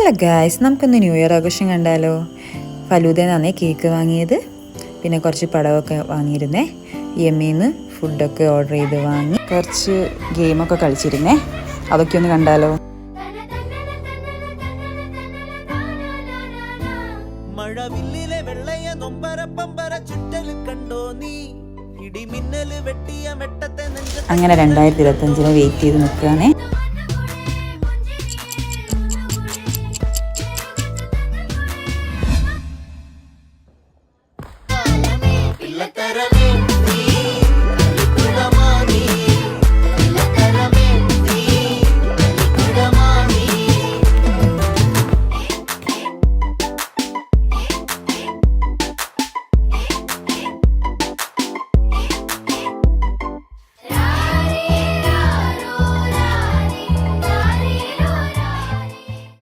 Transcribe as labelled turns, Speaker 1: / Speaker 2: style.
Speaker 1: Hello guys, നമുക്കൊന്ന് new year ആഘോഷം കണ്ടാലോ. ഫലൂദന്നാണേ കേക്ക് വാങ്ങിയത്, പിന്നെ കുറച്ച് പടമൊക്കെ വാങ്ങിയിരുന്നേ. എമ്മിന്ന് ഫുഡൊക്കെ ഓർഡർ ചെയ്ത് വാങ്ങി കുറച്ച് ഗെയിമൊക്കെ കളിച്ചിരുന്നേ. അതൊക്കെ ഒന്ന് കണ്ടാലോ. അങ്ങനെ 2025 വെയിറ്റ് ചെയ്ത് നിൽക്കുകയാണേ.